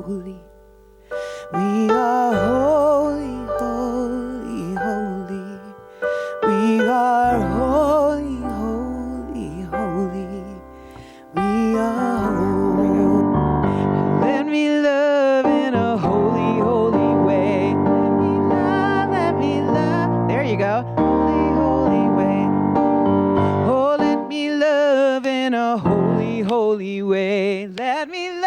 holy. We are holy, holy, holy. We are holy, holy, holy. We are holy. Let me love in a holy, holy way. Let me love. There you go. Holy, holy way. Oh, let me love in a holy, holy way. Let me love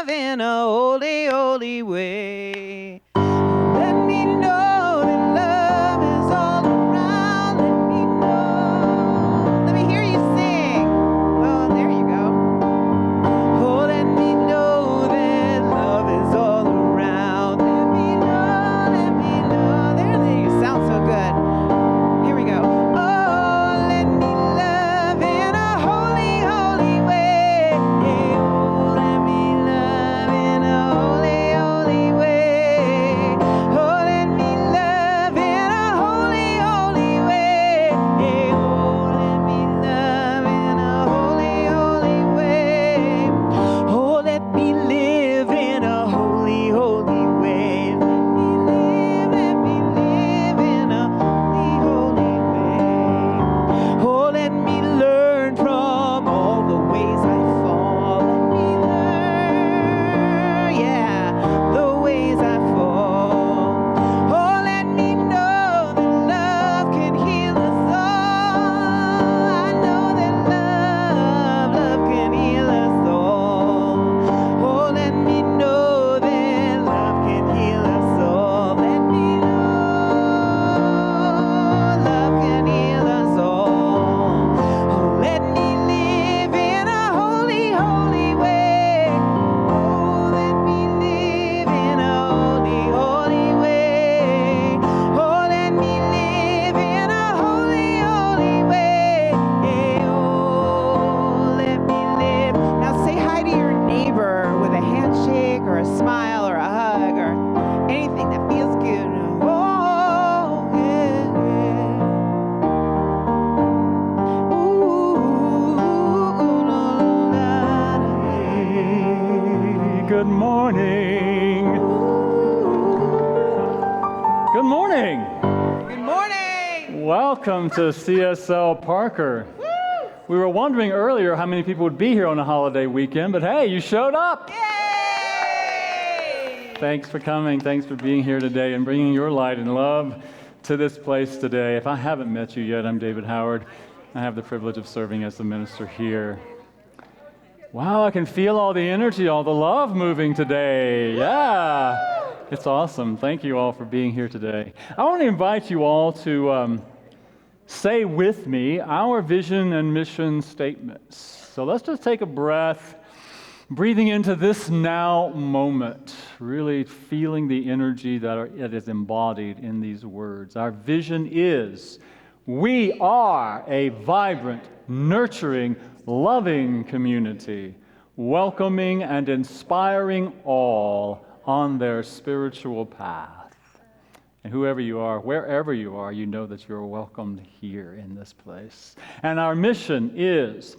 in a holy, holy way. Let me know that love is all around. Let me know. Let me hear you sing. Oh, there you go. Oh, let me know that love is all around. Let me know. There you sound so good. Here we go. Oh, let me love in a holy, holy way. Oh, let me love in a holy, holy way. Oh, let me love in a holy, holy way. Oh, let me love in a holy, holy way. Oh, let me live in a holy, holy way. Let me live in a holy, holy way. Oh, let me learn from all the ways I fall. Let me learn, yeah, the ways I fall. Oh, let me know that love can heal us all. I know that love can heal us all. Oh, let me know that love can heal us all. Let me know love can heal us all. Oh, let me live in a holy, holy way. Oh, let me live in a holy, holy way. Oh, let me live in a holy, holy way. Oh, let me live. Now say hi to your neighbor with a handshake or a smile or a hug or anything that feels good. Oh, yeah, yeah. Good morning. Good morning. Good morning. Welcome to CSL Parker. We were wondering earlier how many people would be here on a holiday weekend, but hey, you showed up. Yay! Thanks for coming. Thanks for being here today and bringing your light and love to this place today. If I haven't met you yet, I'm David Howard. I have the privilege of serving as the minister here. Wow, I can feel all the energy, all the love moving today. Yeah, it's awesome. Thank you all for being here today. I want to invite you all to say with me our vision and mission statements. So let's just take a breath, breathing into this now moment, really feeling the energy that is embodied in these words. Our vision is, we are a vibrant, nurturing, loving community, welcoming and inspiring all on their spiritual path. And whoever you are, wherever you are, you know that you're welcomed here in this place. And our mission is,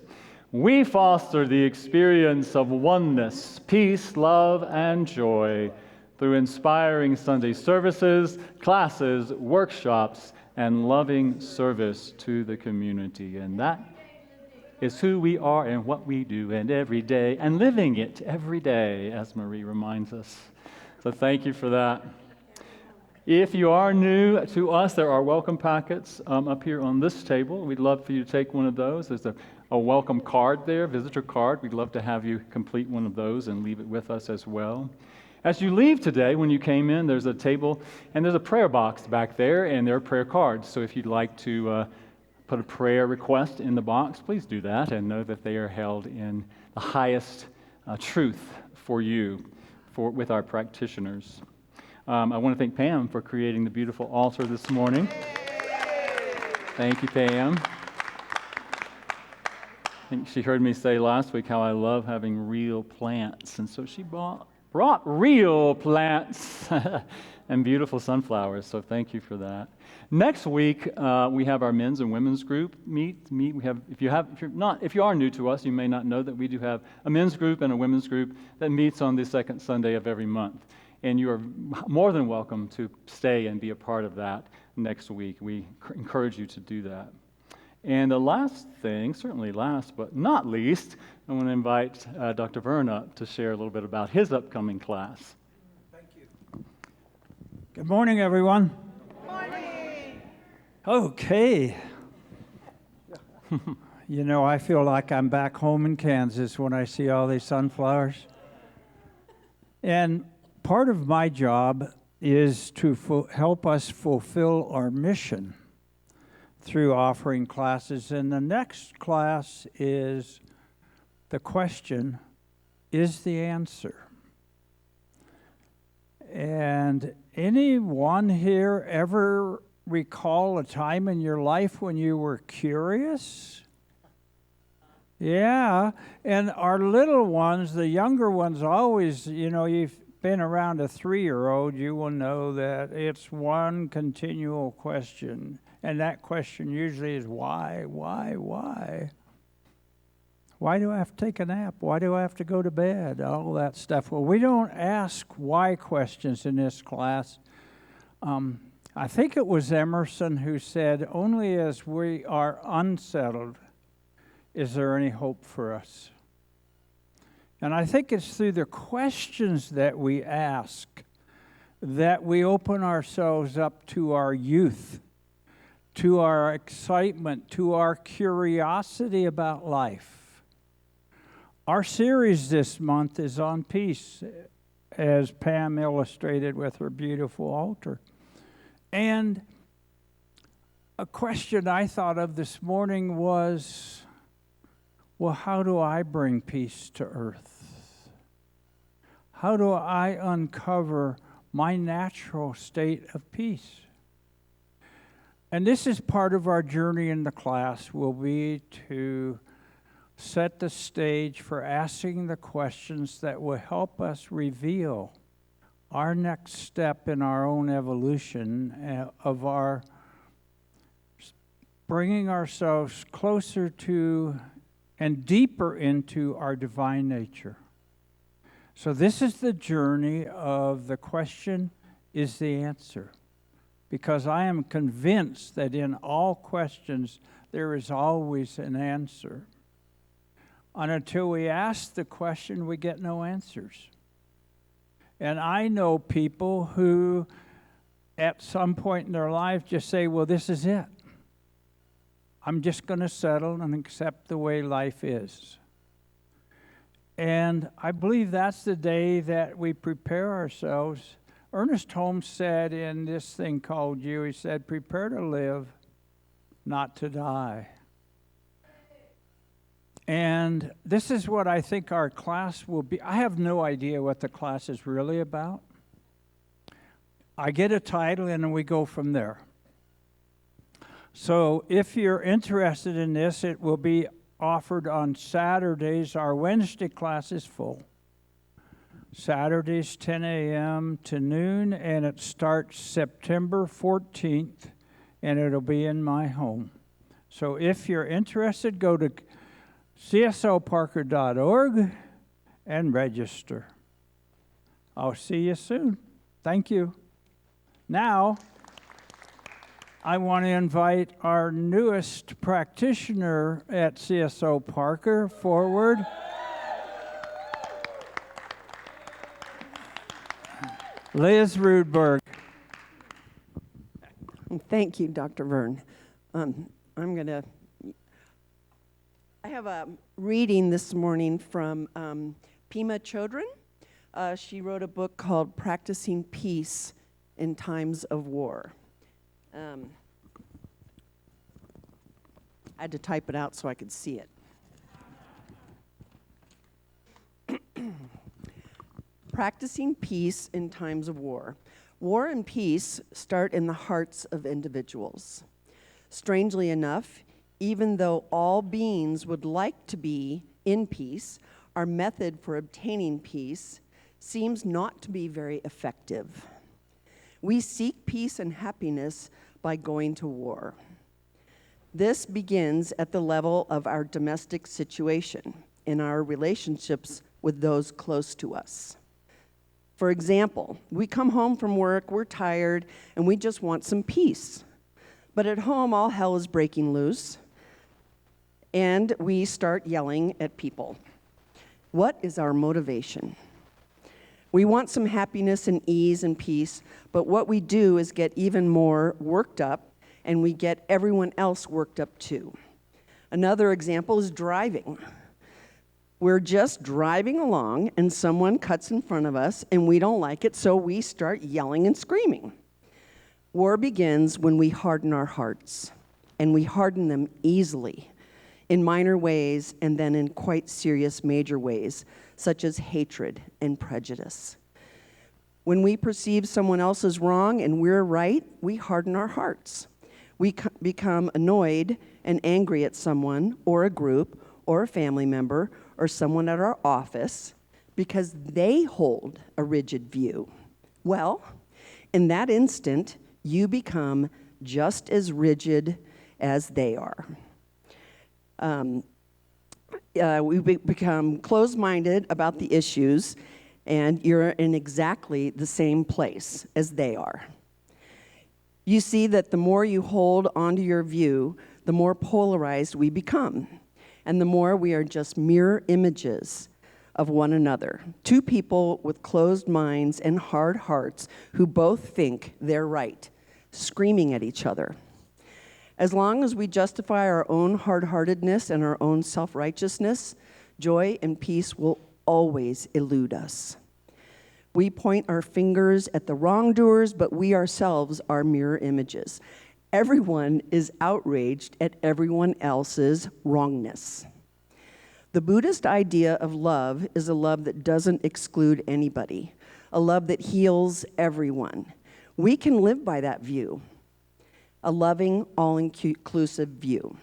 we foster the experience of oneness, peace, love, and joy through inspiring Sunday services, classes, workshops, and loving service to the community. And that is who we are and what we do, and every day, and living it every day, as Marie reminds us. So thank you for that. If you are new to us, there are welcome packets up here on this table. We'd love for you to take one of those. There's a welcome card there, visitor card. We'd love to have you complete one of those and leave it with us as well. As you leave today, when you came in, there's a table, and there's a prayer box back there, and there are prayer cards. So if you'd like to put a prayer request in the box, please do that, and know that they are held in the highest truth for you, with our practitioners. I want to thank Pam for creating the beautiful altar this morning. Thank you, Pam. I think she heard me say last week how I love having real plants, and so she brought real plants and beautiful sunflowers, so thank you for that. Next week, we have our men's and women's group meet. We have, if you are new to us, you may not know that we do have a men's group and a women's group that meets on the second Sunday of every month. And you are more than welcome to stay and be a part of that next week. We encourage you to do that. And the last thing, certainly last but not least, I want to invite Dr. Vern up to share a little bit about his upcoming class. Thank you. Good morning, everyone. Good morning. Okay. You know, I feel like I'm back home in Kansas when I see all these sunflowers. And part of my job is to help us fulfill our mission through offering classes. And the next class is the question, is the answer? And anyone here ever recall a time in your life when you were curious? Yeah, and our little ones, the younger ones, always, you know, you've been around a 3-year-old, you will know that it's one continual question. And that question usually is why? Why do I have to take a nap? Why do I have to go to bed? All that stuff. Well, we don't ask why questions in this class. I think it was Emerson who said, only as we are unsettled is there any hope for us. And I think it's through the questions that we ask that we open ourselves up to our youth, to our excitement, to our curiosity about life. Our series this month is on peace, as Pam illustrated with her beautiful altar. And a question I thought of this morning was, well, how do I bring peace to earth? How do I uncover my natural state of peace? And this is part of our journey in the class, will be to set the stage for asking the questions that will help us reveal our next step in our own evolution of our bringing ourselves closer to and deeper into our divine nature. So this is the journey of the question is the answer. Because I am convinced that in all questions, there is always an answer. And until we ask the question, we get no answers. And I know people who, at some point in their life, just say, well, this is it. I'm just going to settle and accept the way life is. And I believe that's the day that we prepare ourselves. Ernest Holmes said in this thing called You, he said, prepare to live, not to die. And this is what I think our class will be. I have no idea what the class is really about. I get a title and then we go from there. So if you're interested in this, it will be offered on Saturdays. Our Wednesday class is full. Saturdays 10 a.m. to noon, and it starts September 14th, and it'll be in my home. So if you're interested, go to cslparker.org and register. I'll see you soon. Thank you. Now, I want to invite our newest practitioner at CSO Parker forward. Liz Rudberg. Thank you, Dr. Vern. I have a reading this morning from Pema Chodron. She wrote a book called Practicing Peace in Times of War. I had to type it out so I could see it. Practicing peace in times of war. War and peace start in the hearts of individuals. Strangely enough, even though all beings would like to be in peace, our method for obtaining peace seems not to be very effective. We seek peace and happiness by going to war. This begins at the level of our domestic situation, in our relationships with those close to us. For example, we come home from work, we're tired, and we just want some peace. But at home, all hell is breaking loose, and we start yelling at people. What is our motivation? We want some happiness and ease and peace, but what we do is get even more worked up, and we get everyone else worked up too. Another example is driving. We're just driving along, and someone cuts in front of us, and we don't like it, so we start yelling and screaming. War begins when we harden our hearts, and we harden them easily, in minor ways and then in quite serious major ways, such as hatred and prejudice. When we perceive someone else is wrong and we're right, we harden our hearts. We become annoyed and angry at someone or a group or a family member or someone at our office because they hold a rigid view. Well, in that instant, you become just as rigid as they are. We become closed-minded about the issues, and you're in exactly the same place as they are. You see that the more you hold onto your view, the more polarized we become, and the more we are just mirror images of one another. Two people with closed minds and hard hearts who both think they're right, screaming at each other. As long as we justify our own hard-heartedness and our own self-righteousness, joy and peace will always elude us. We point our fingers at the wrongdoers, but we ourselves are mirror images. Everyone is outraged at everyone else's wrongness. The Buddhist idea of love is a love that doesn't exclude anybody, a love that heals everyone. We can live by that view, a loving, all-inclusive view.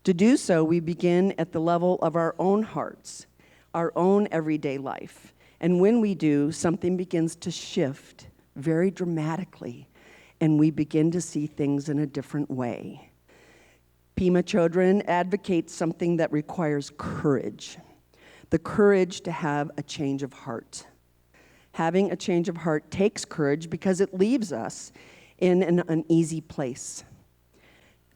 To do so, we begin at the level of our own hearts, our own everyday life. And when we do, something begins to shift very dramatically, and we begin to see things in a different way. Pema Chodron advocates something that requires courage, the courage to have a change of heart. Having a change of heart takes courage because it leaves us in an uneasy place.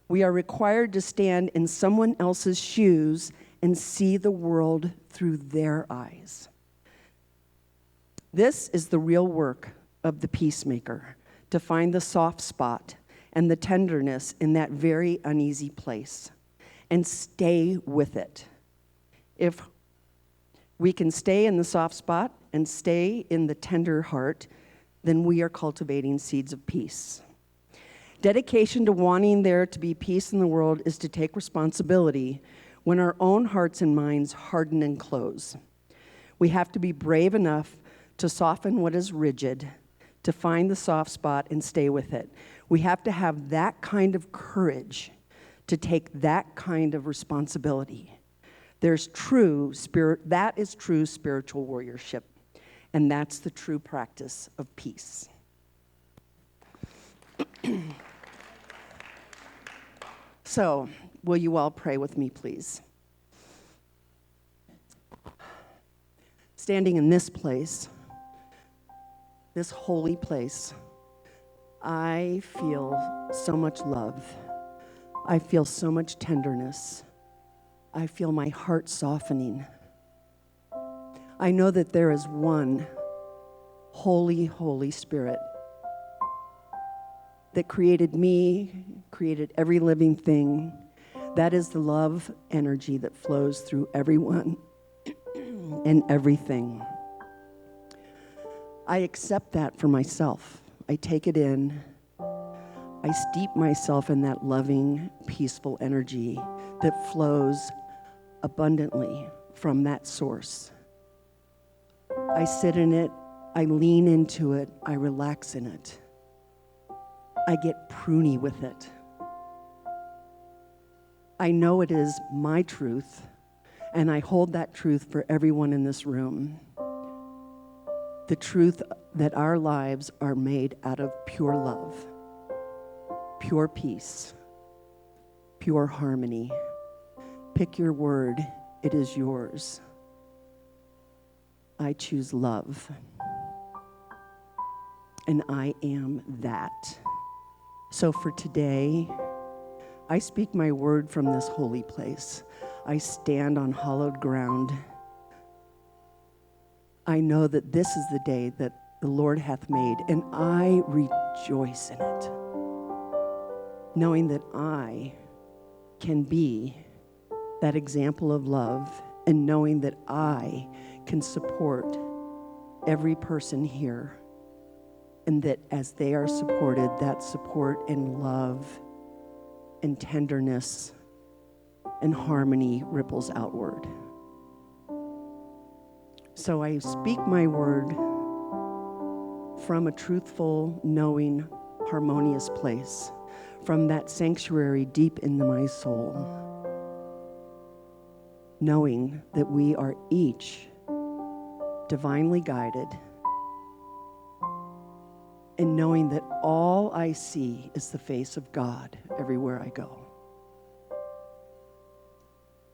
We are required to stand in someone else's shoes and see the world through their eyes. This is the real work of the peacemaker, to find the soft spot and the tenderness in that very uneasy place and stay with it. If we can stay in the soft spot and stay in the tender heart, then we are cultivating seeds of peace. Dedication to wanting there to be peace in the world is to take responsibility when our own hearts and minds harden and close. We have to be brave enough to soften what is rigid, to find the soft spot and stay with it. We have to have that kind of courage to take that kind of responsibility. That is true spiritual warriorship, and that's the true practice of peace. So, will you all pray with me, please? Standing in this place, this holy place, I feel so much love. I feel so much tenderness. I feel my heart softening. I know that there is one holy, Holy Spirit that created me, created every living thing. That is the love energy that flows through everyone and everything. I accept that for myself. I take it in. I steep myself in that loving, peaceful energy that flows abundantly from that source. I sit in it. I lean into it. I relax in it. I get pruny with it. I know it is my truth, and I hold that truth for everyone in this room. the truth that our lives are made out of pure love, pure peace, pure harmony. Pick your word, it is yours. I choose love, and I am that. So for today, I speak my word from this holy place. I stand on hallowed ground. I know that this is the day that the Lord hath made, and I rejoice in it, knowing that I can be that example of love, and knowing that I can support every person here, and that as they are supported, that support and love and tenderness and harmony ripples outward. So I speak my word from a truthful, knowing, harmonious place, from that sanctuary deep in my soul, knowing that we are each divinely guided, and knowing that all I see is the face of God everywhere I go.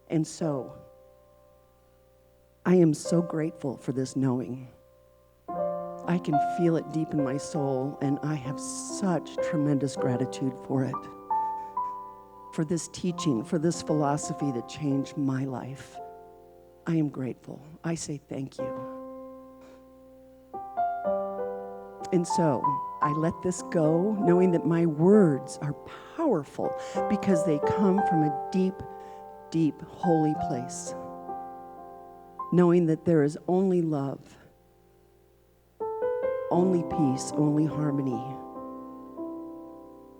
And so, I am so grateful for this knowing. I can feel it deep in my soul, and I have such tremendous gratitude for it, for this teaching, for this philosophy that changed my life. I am grateful. I say thank you. And so, I let this go, knowing that my words are powerful because they come from a deep, deep, holy place. Knowing that there is only love, only peace, only harmony.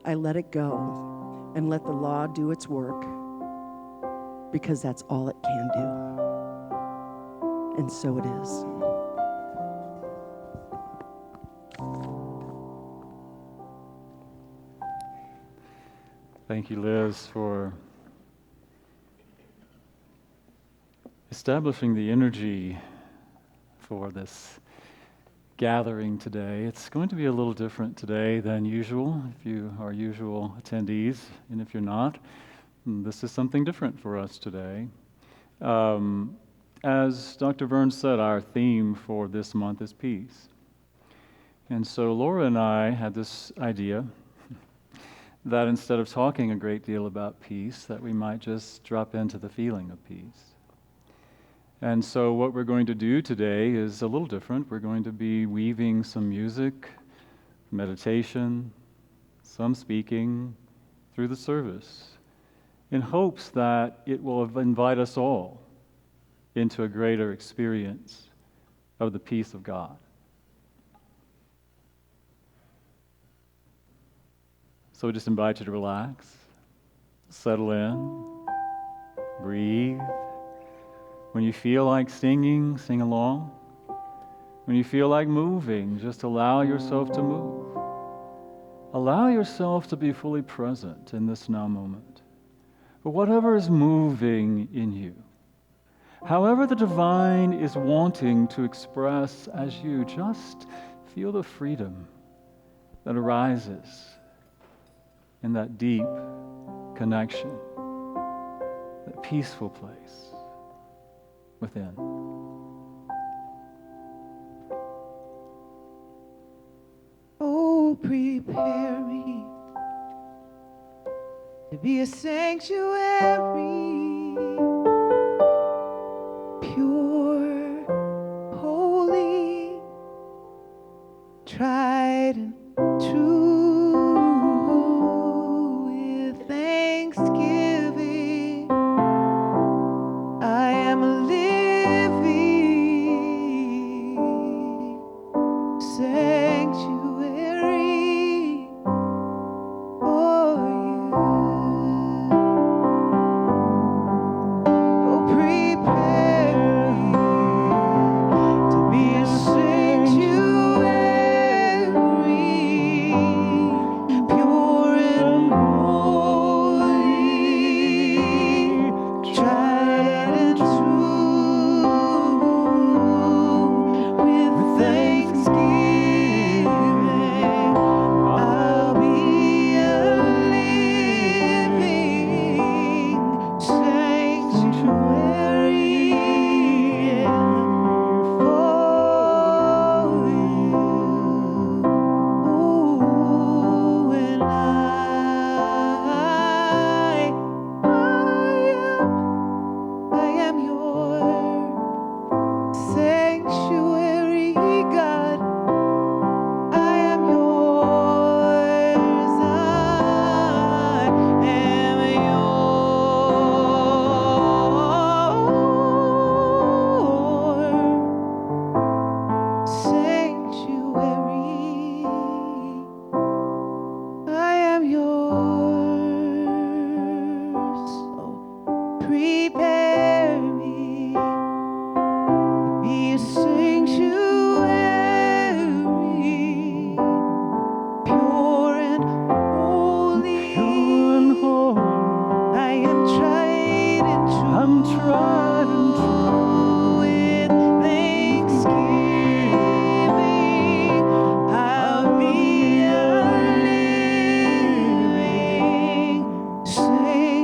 I let it go and let the law do its work, because that's all it can do. And so it is. Thank you, Liz, for establishing the energy for this gathering today. It's going to be a little different today than usual, if you are usual attendees, and if you're not, this is something different for us today. As Dr. Burns said, our theme for this month is peace. And so Laura and I had this idea that instead of talking a great deal about peace, that we might just drop into the feeling of peace. And so what we're going to do today is a little different. We're going to be weaving some music, meditation, some speaking through the service, in hopes that it will invite us all into a greater experience of the peace of God. So we just invite you to relax, settle in, breathe. When you feel like singing, sing along. When you feel like moving, just allow yourself to move. Allow yourself to be fully present in this now moment. But whatever is moving in you, however the divine is wanting to express as you, just feel the freedom that arises in that deep connection, that peaceful place within. Oh, prepare me to be a sanctuary, pure, holy, tried and true. With thanksgiving, I am a living sanctuary for you. Prepare me to be a sanctuary, pure and holy. Pure and holy. I am tried and true. I'm tried and true. With thanksgiving, I'll be a living sanctuary.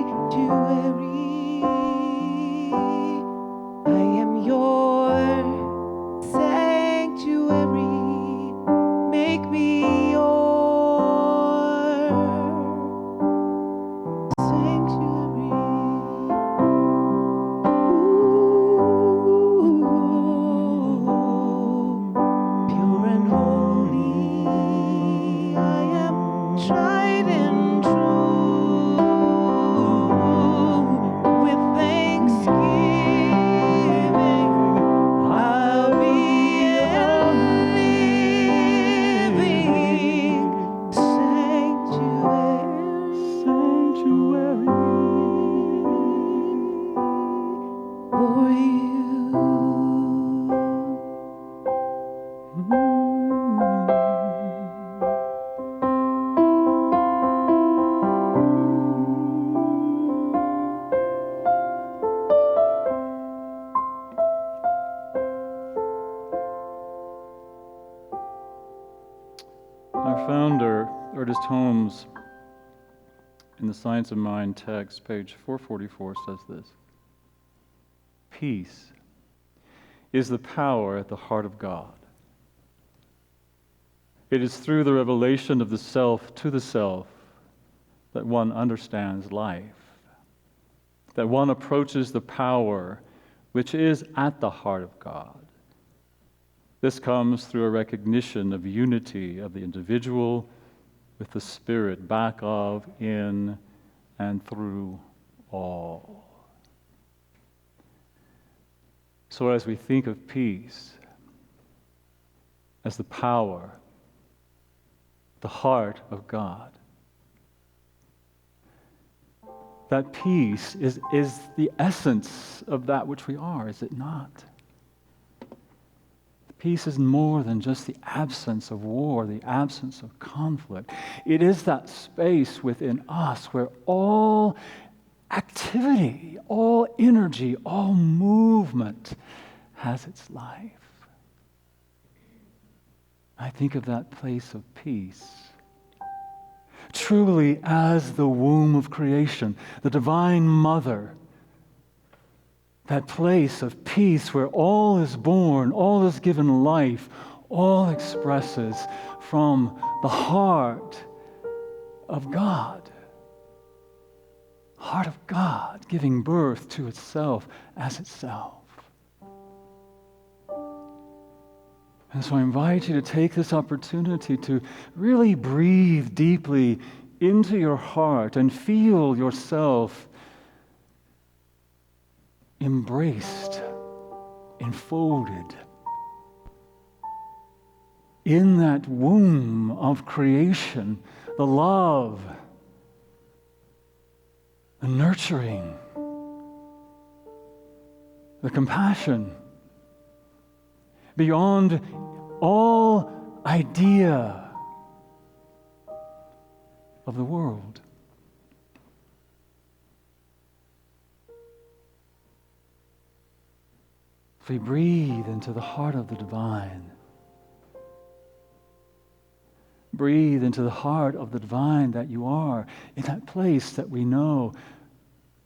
I am your sanctuary. Make me your sanctuary. Pure and holy, I am tried and true. With thanksgiving, I'll be a living sanctuary for you. Our founder, Ernest Holmes, in the Science of Mind text, page 444, says this: peace is the power at the heart of God. It is through the revelation of the self to the self that one understands life, that one approaches the power which is at the heart of God. This comes through a recognition of unity of the individual with the Spirit back of, in, and through all. So as we think of peace as the power, the heart of God, that peace is the essence of that which we are, is it not? Peace is more than just the absence of war, the absence of conflict. It is that space within us where all activity, all energy, all movement has its life. I think of that place of peace truly as the womb of creation, the divine mother, that place of peace where all is born, all is given life, all expresses from the heart of God. Heart of God giving birth to itself as itself. And so I invite you to take this opportunity to really breathe deeply into your heart and feel yourself embraced, enfolded in that womb of creation, the love, the nurturing, the compassion, beyond all idea of the world. If we breathe into the heart of the divine, breathe into the heart of the divine that you are, in that place that we know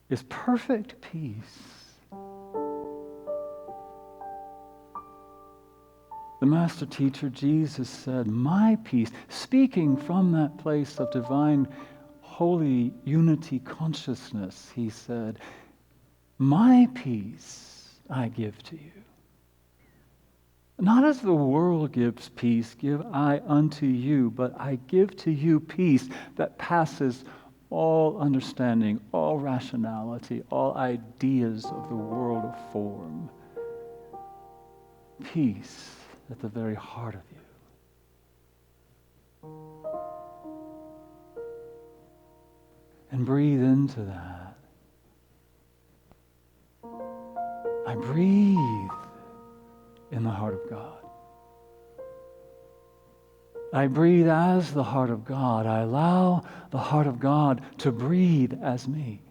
is perfect peace. The master teacher Jesus said, "My peace," speaking from that place of divine, holy unity consciousness, he said, "My peace I give to you. Not as the world gives peace, give I unto you, but I give to you peace that passes all understanding, all rationality, all ideas of the world of form. Peace at the very heart of you." And breathe into that. I breathe in the heart of God. I breathe as the heart of God. I allow the heart of God to breathe as me.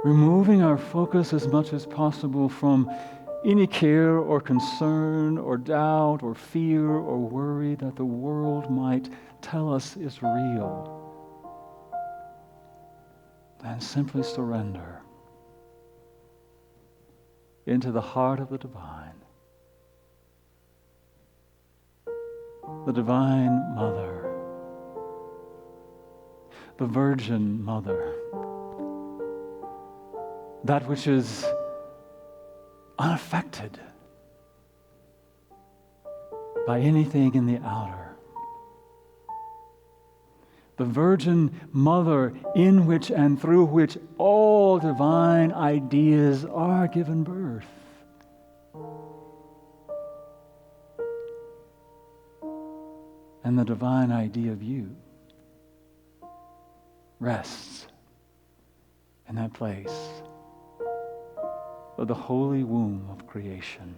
Removing our focus as much as possible from any care or concern or doubt or fear or worry that the world might tell us is real. And simply surrender into the heart of the Divine Mother, the Virgin Mother, that which is unaffected by anything in the outer. The Virgin Mother in which and through which all divine ideas are given birth. And the divine idea of you rests in that place of the holy womb of creation,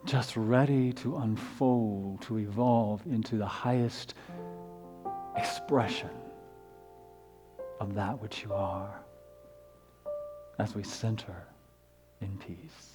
just ready to unfold, to evolve into the highest expression of that which you are, as we center in peace.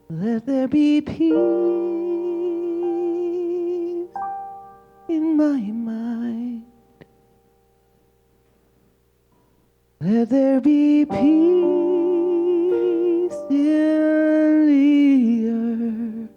Let there be peace in my mind. Let there be peace in the earth.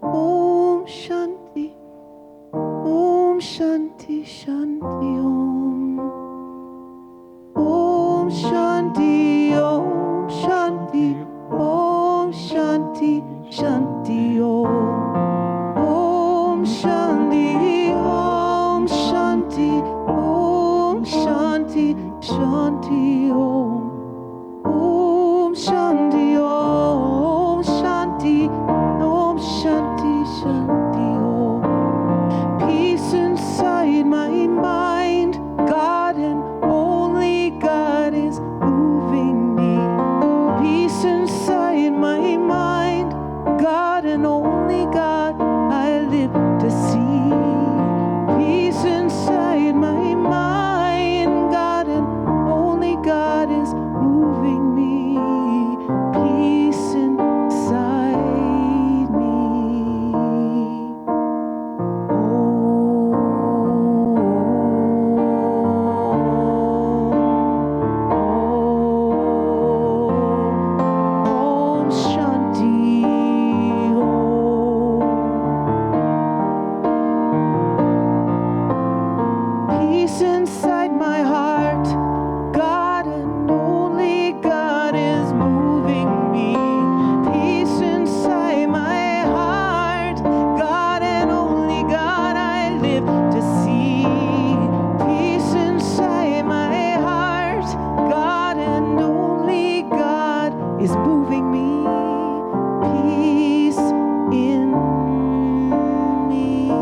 Om Shanti, Om Shanti, Shanti Om. Om Shanti, Om Shanti, Om Shanti, Shanti Om. Om Shanti, Om Shanti, Om Shanti, Shanti Om. Om Shanti, Om Shanti, Om Shanti, Shanti Om. Peace inside my mind, God and only God is moving me. Peace inside my mind, God and only God I live to see. Peace inside my mind, God and only God is moving me. Peace inside me. Om Shanti Om. Peace inside my heart, God and only God is moving me. Peace inside my heart, God and only God I live to see. Peace inside my heart, God and only God is moving me. Peace in me.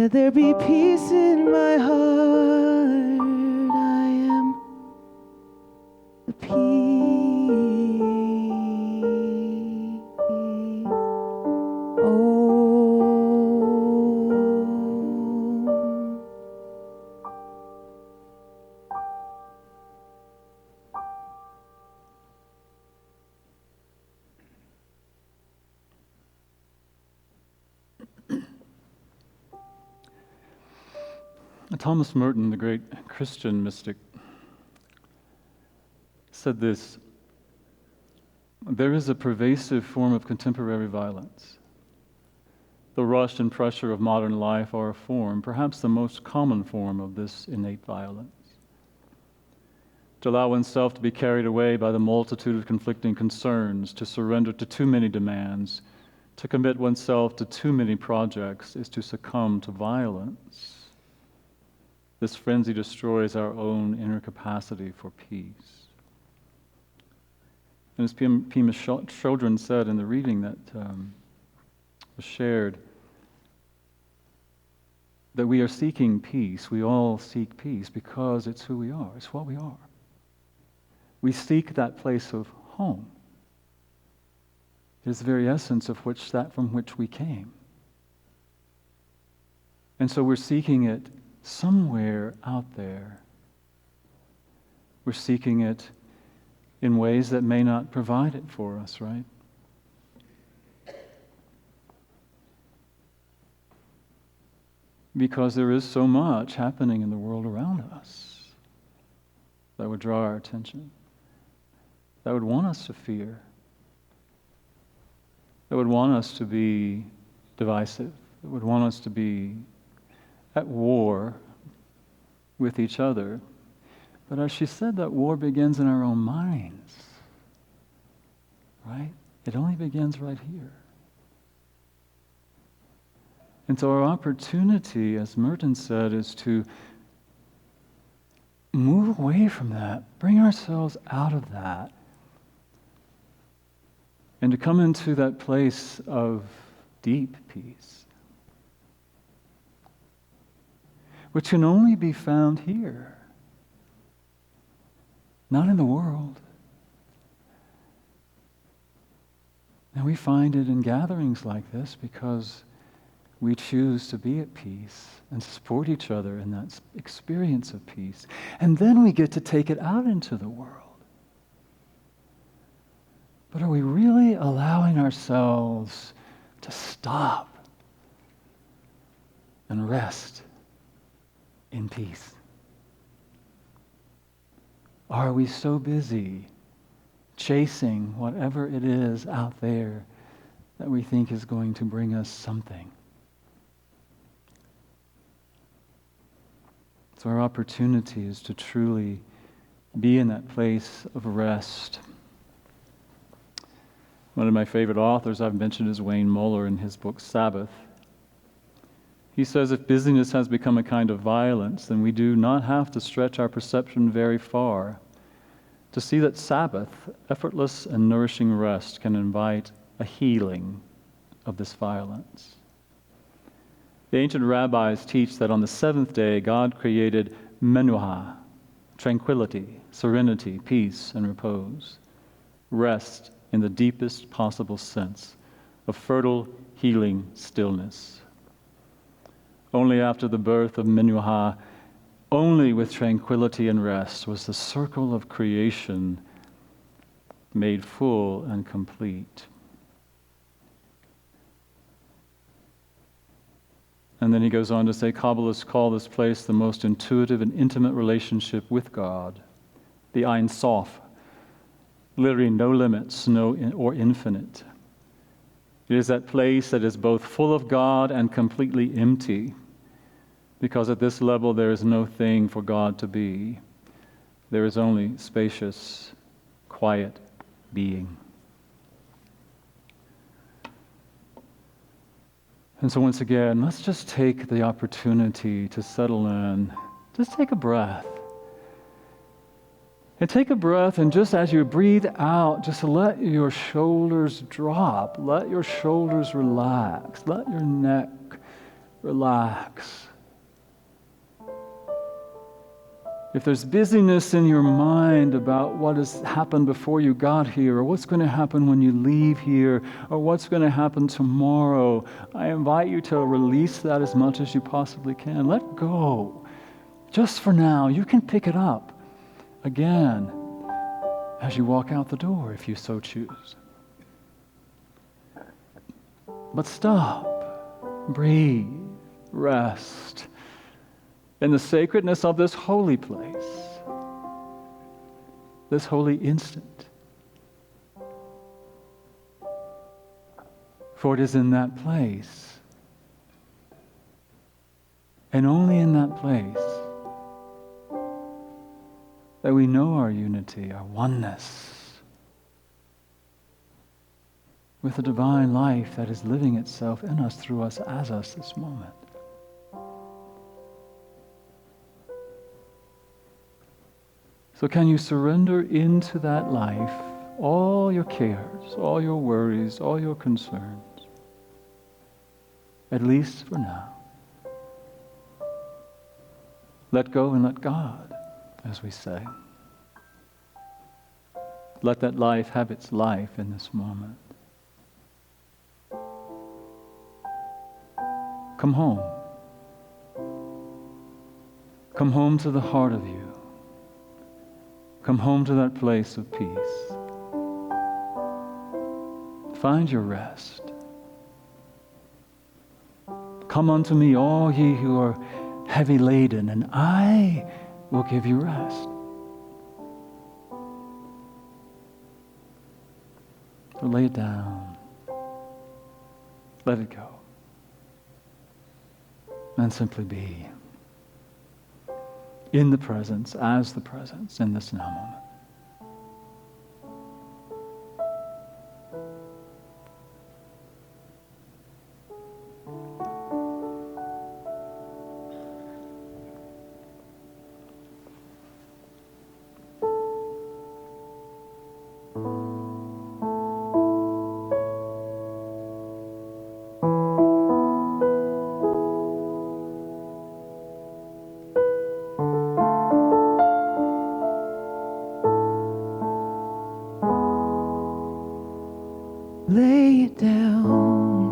Let there be peace in my heart. I am the peace. Oh. Thomas Merton, the great Christian mystic, said this: there is a pervasive form of contemporary violence. The rush and pressure of modern life are a form, perhaps the most common form, of this innate violence. To allow oneself to be carried away by the multitude of conflicting concerns, to surrender to too many demands, to commit oneself to too many projects, is to succumb to violence. This frenzy destroys our own inner capacity for peace. And as Pima Chodron said in the reading that was shared, that we are seeking peace. We all seek peace because it's who we are. It's what we are. We seek that place of home. It is the very essence of from which we came. And so we're seeking it somewhere out there. We're seeking it in ways that may not provide it for us, right? Because there is so much happening in the world around us that would draw our attention, that would want us to fear, that would want us to be divisive, that would want us to be at war with each other. But as she said, that war begins in our own minds, right? It only begins right here. And so our opportunity, as Merton said, is to move away from that, bring ourselves out of that, and to come into that place of deep peace, which can only be found here, not in the world. And we find it in gatherings like this because we choose to be at peace and support each other in that experience of peace. And then we get to take it out into the world. But are we really allowing ourselves to stop and rest in peace? Are we so busy chasing whatever it is out there that we think is going to bring us something? So our opportunity is to truly be in that place of rest. One of my favorite authors I've mentioned is Wayne Muller in his book Sabbath. He says, if busyness has become a kind of violence, then we do not have to stretch our perception very far to see that Sabbath, effortless and nourishing rest, can invite a healing of this violence. The ancient rabbis teach that on the seventh day, God created menuha, tranquility, serenity, peace, and repose. Rest in the deepest possible sense of fertile, healing stillness. Only after the birth of menuha, only with tranquility and rest, was the circle of creation made full and complete. And then he goes on to say, Kabbalists call this place the most intuitive and intimate relationship with God, the Ein Sof, literally no limits, or infinite. It is that place that is both full of God and completely empty, because at this level there is no thing for God to be. There is only spacious, quiet being. And so once again, let's just take the opportunity to settle in. Just take a breath. And take a breath, and just as you breathe out, just let your shoulders drop. Let your shoulders relax. Let your neck relax. If there's busyness in your mind about what has happened before you got here, or what's going to happen when you leave here, or what's going to happen tomorrow, I invite you to release that as much as you possibly can. Let go. Just for now, you can pick it up again as you walk out the door if you so choose. But stop, breathe, rest in the sacredness of this holy place, this holy instant. For it is in that place, and only in that place, that we know our unity, our oneness with the divine life that is living itself in us, through us, as us this moment. So can you surrender into that life all your cares, all your worries, all your concerns, at least for now? Let go and let God, as we say. Let that life have its life in this moment. Come home. Come home to the heart of you. Come home to that place of peace. Find your rest. Come unto me, all ye who are heavy laden, and I will give you rest. So lay it down. Let it go. And simply be in the presence, as the presence, in this now moment. Lay it down,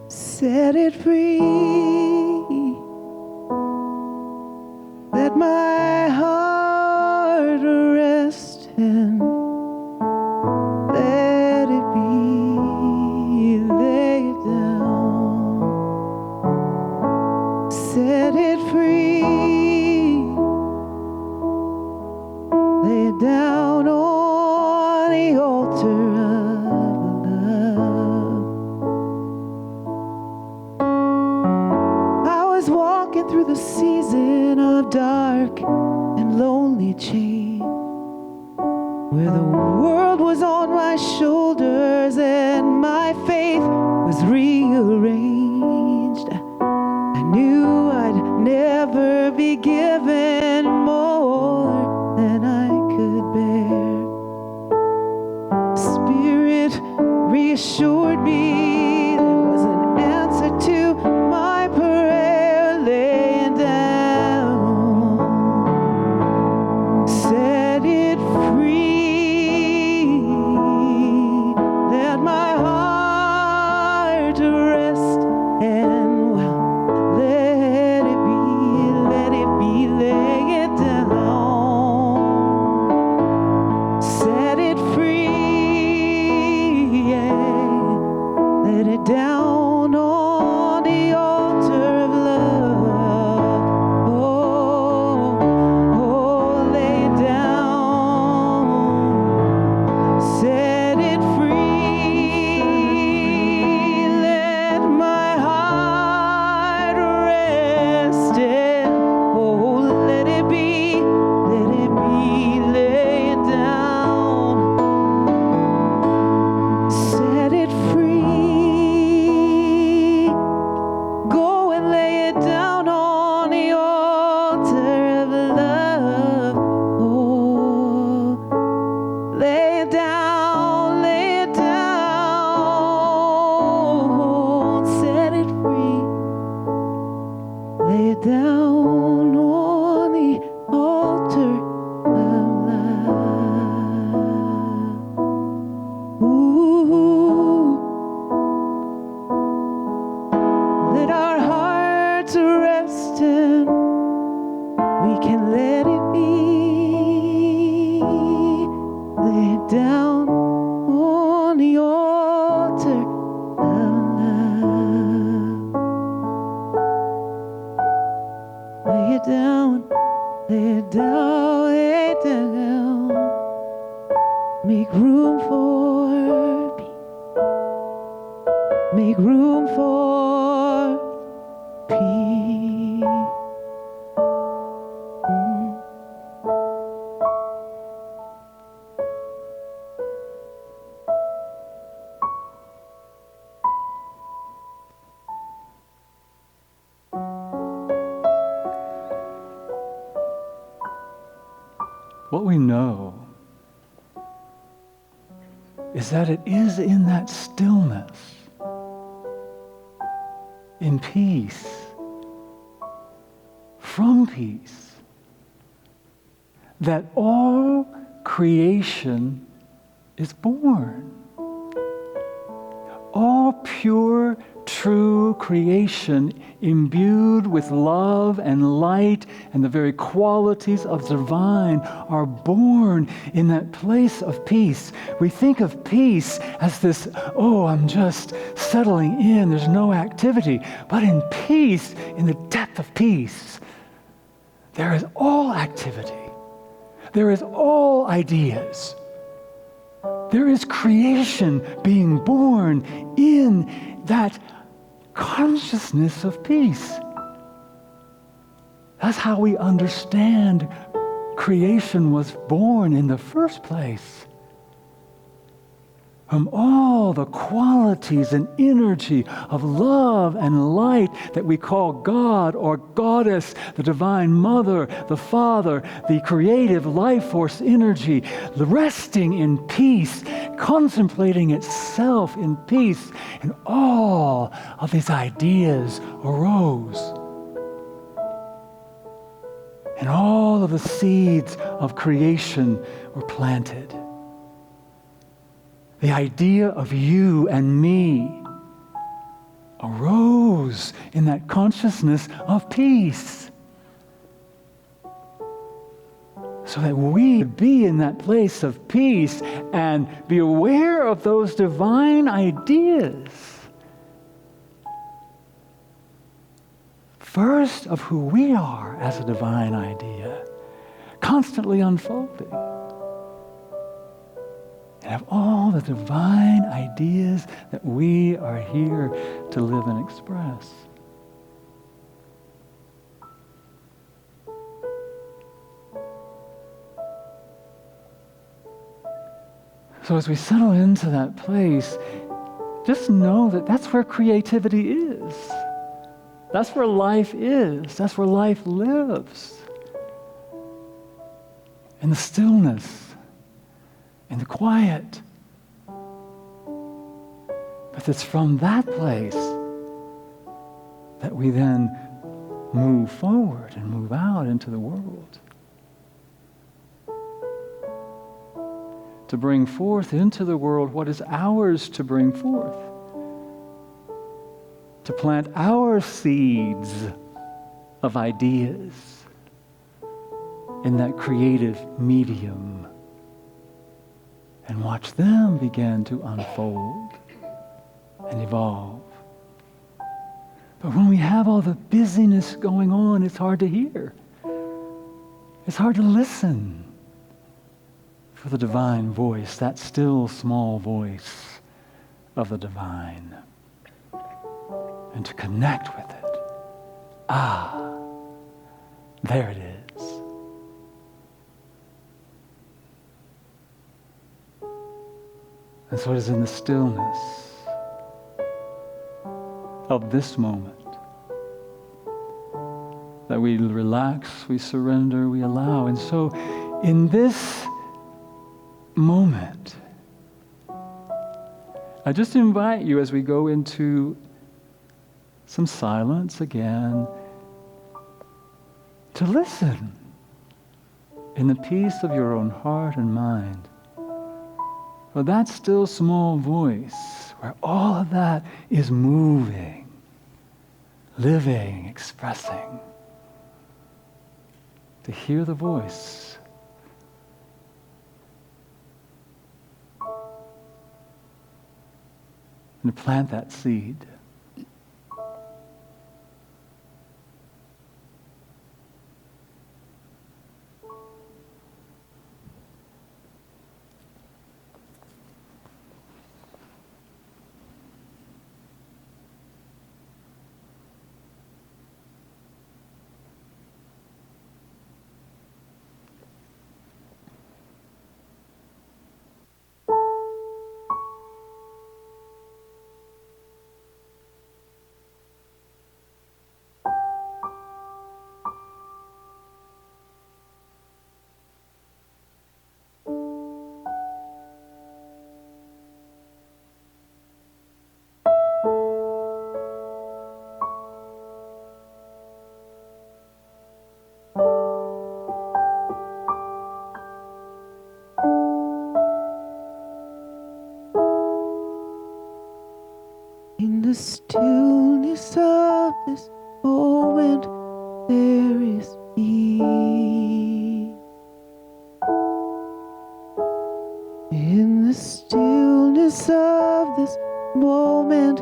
set it free, let my heart rest and let it be. Lay it down, set it free, lay it down on the altar of love. I was walking through the season of dark and lonely change, where the world was on my shoulders and my faith was rearranged. I knew I'd never be given more than I could bear. Spirit reassured me there was an answer to my prayer. Laying down, set it free, let my heart rest and let it be, lay it down, set it free, let it down on the altar of love. Oh, lay it down, set it free, let Make room for peace. What we know is that it is in that stillness, in peace, from peace, that all creation is born. All pure, true creation imbued with love and light and the very qualities of divine are born in that place of peace. We think of peace as this, oh, I'm just settling in, there's no activity. But in peace, in the depth of peace, there is all activity. There is all ideas. There is creation being born in that consciousness of peace. That's how we understand creation was born in the first place. From all the qualities and energy of love and light that we call God or Goddess, the Divine Mother, the Father, the creative life force energy, resting in peace, contemplating itself in peace, and all of these ideas arose. And all of the seeds of creation were planted. The idea of you and me arose in that consciousness of peace. So that we could be in that place of peace and be aware of those divine ideas. First, of who we are as a divine idea, constantly unfolding. And of all the divine ideas that we are here to live and express. So as we settle into that place, just know that that's where creativity is. That's where life is. That's where life lives. In the stillness. In the quiet. But it's from that place that we then move forward and move out into the world. To bring forth into the world what is ours to bring forth. To plant our seeds of ideas in that creative medium. And watch them begin to unfold and evolve. But when we have all the busyness going on, it's hard to hear. It's hard to listen for the divine voice, that still small voice of the divine. And to connect with it. Ah, there it is. And so it is in the stillness of this moment that we relax, we surrender, we allow. And so in this moment, I just invite you as we go into some silence again to listen in the peace of your own heart and mind. For that still small voice where all of that is moving, living, expressing. To hear the voice. And to plant that seed. In the stillness of this moment, there is peace. In the stillness of this moment,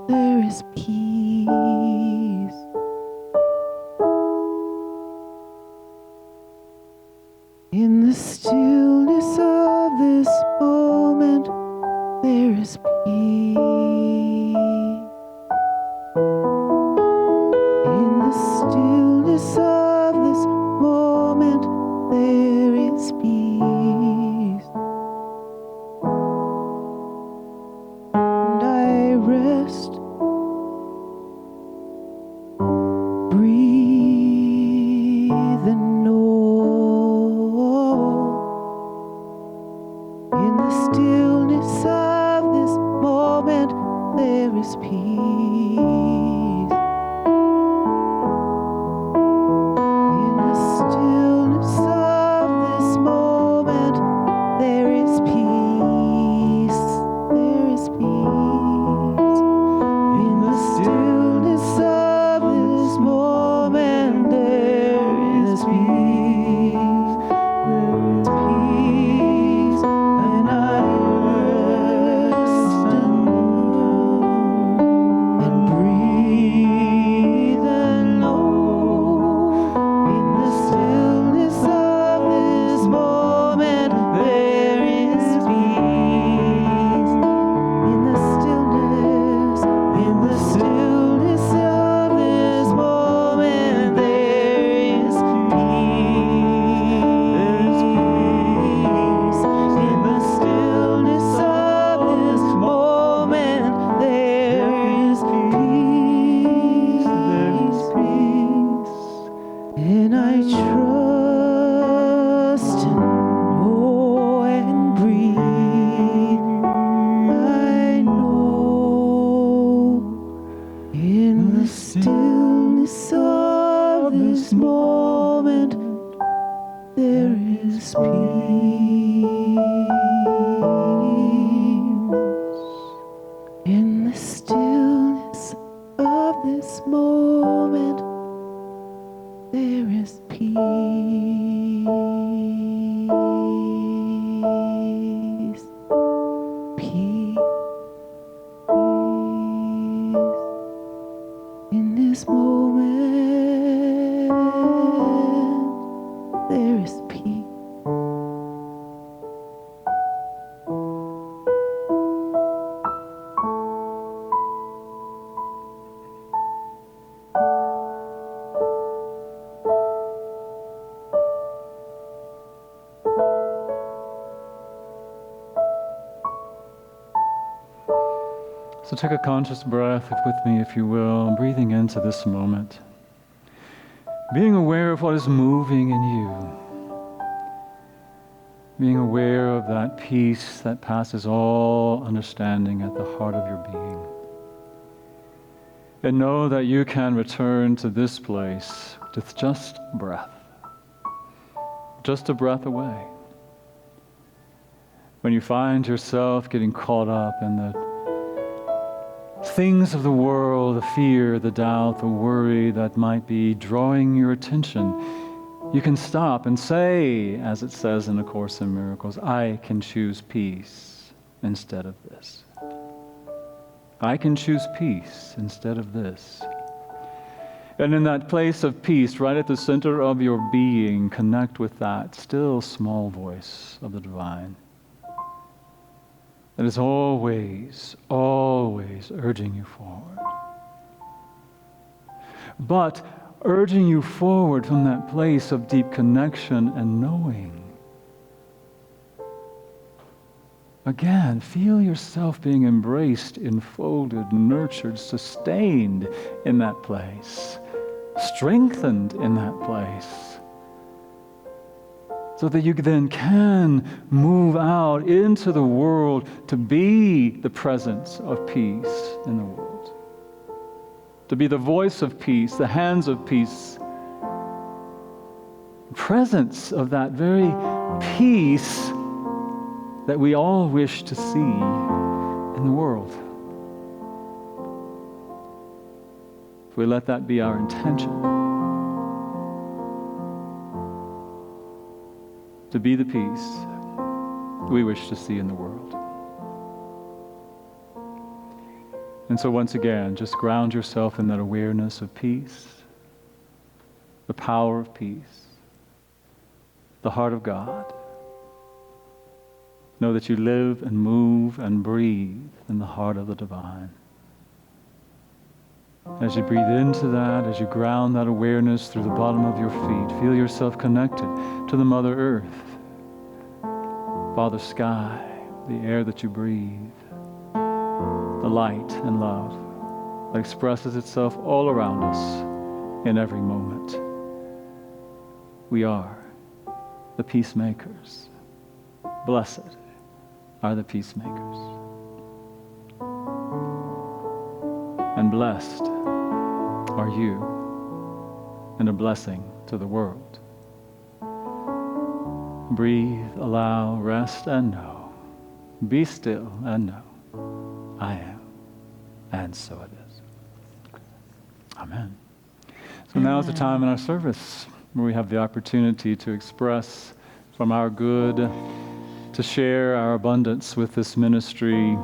there is peace. In the stillness of this moment, there is peace. In the stillness of this moment, there is peace. And I rest, breathe and know. In the stillness of this moment, there is peace. In the stillness of this moment, there is peace. There is peace. In the stillness of this moment, there is peace. There is peace. And I rest and breathe and know. In the stillness of this moment, there is peace. In the stillness of this moment, there is peace. In the stillness of this moment, there is peace. There is peace. And I trust and know and breathe. I know in the stillness of this moment, there is peace. In the stillness of this moment, there is peace. Peace. In this moment, there is peace. So take a conscious breath with me, if you will, breathing into this moment. Being aware of what is moving in you. Being aware of that peace that passes all understanding at the heart of your being. And know that you can return to this place with just breath. Just a breath away. When you find yourself getting caught up in the things of the world, the fear, the doubt, the worry that might be drawing your attention, you can stop and say, as it says in A Course in Miracles, I can choose peace instead of this. I can choose peace instead of this. And in that place of peace, right at the center of your being, connect with that still small voice of the divine. That is always, always urging you forward. But urging you forward from that place of deep connection and knowing. Again, feel yourself being embraced, enfolded, nurtured, sustained in that place, strengthened in that place, so that you then can move out into the world to be the presence of peace in the world, to be the voice of peace, the hands of peace, presence of that very peace that we all wish to see in the world. if we let that be our intention, to be the peace we wish to see in the world. And so once again, just ground yourself in that awareness of peace, the power of peace, the heart of God. Know that you live and move and breathe in the heart of the divine. As you breathe into that, as you ground that awareness through the bottom of your feet, feel yourself connected to the Mother Earth, Father Sky, the air that you breathe, the light and love that expresses itself all around us in every moment. We are the peacemakers. Blessed are the peacemakers. And blessed are you, and a blessing to the world. Breathe, allow, rest, and know. Be still and know. I am, and so it is. Amen. So now is the time in our service where we have the opportunity to express from our good, to share our abundance with this ministry.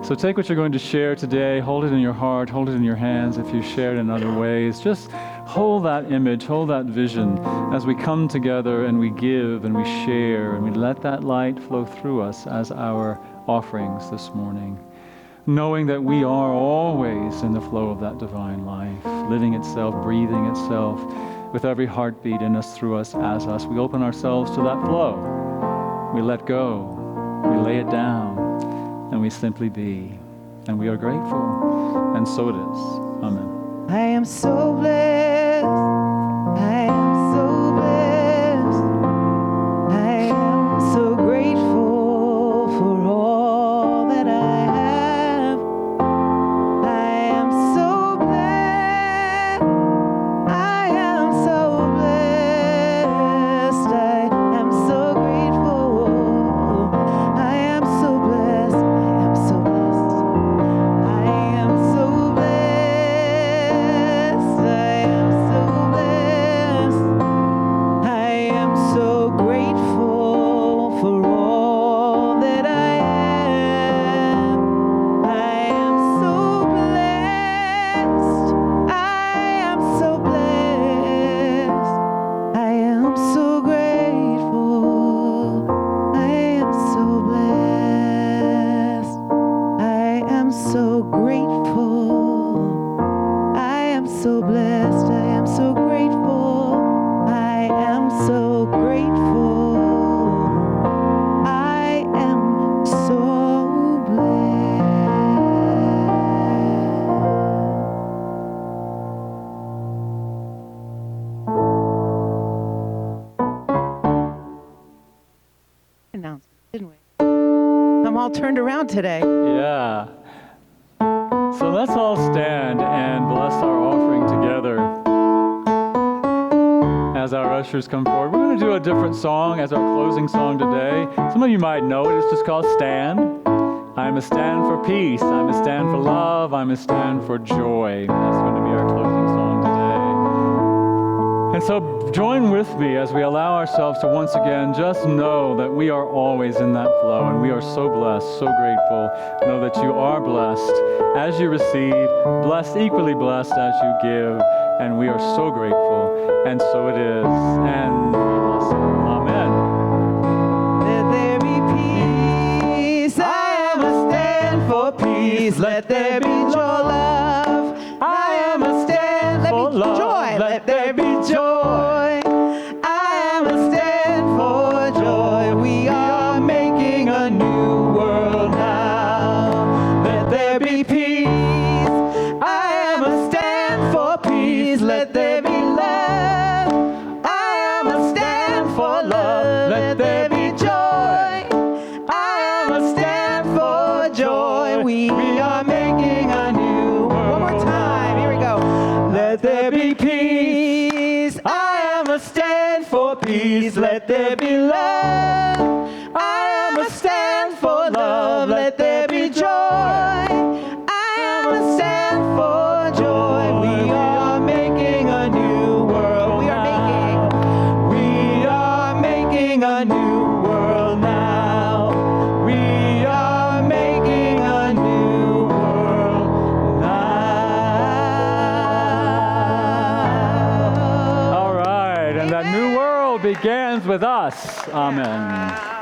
So take what you're going to share today, hold it in your heart, hold it in your hands. If you share it in other ways, just hold that image, hold that vision as we come together and we give and we share and we let that light flow through us as our offerings this morning, knowing that we are always in the flow of that divine life, living itself, breathing itself, with every heartbeat in us, through us, as us. We open ourselves to that flow. We let go, we lay it down, and we simply be. And we are grateful, and so it is. Amen. I am so blessed. I am so blessed. I am so grateful for all that I have. I am so blessed. I am so blessed. I am so grateful. I am so blessed. I am so blessed. I am so blessed. I am so blessed. I am so grateful for all that I am. I am so blessed. I am so blessed. I am so grateful. I am so blessed. I am so grateful. I am so blessed. I am so grateful. I am so grateful. I am so blessed. Announcement, didn't we? I'm all turned around today. Yeah. So let's all stand and bless our offering together as our ushers come forward. We're going to do a different song as our closing song today. Some of you might know it. It's just called Stand. I'm a stand for peace. I'm a stand for love. I'm a stand for joy. That's going to be our closing song today. And so join with me as we allow ourselves to once again just know that we are always in that flow, and we are so blessed, so grateful. Know that you are blessed as you receive, blessed, equally blessed as you give, and we are so grateful, and so it is. And amen. Let there be peace. I am a stand for peace. Let there be joy, love. I am a stand for love. Joy. Let there be joy. I am a stand for joy. We are making a new world now. Let there be peace. I am a stand for peace. Let there be love. I am a stand for love. Let there be joy. I am a stand for joy. We are making a new world. One more time. Here we go. Let there be peace. I am a stand for peace. Let there be love. I am a stand for love. Let there be joy. I am a stand for joy. world now. We are making a new world now. All right, and that new world begins with us. Amen.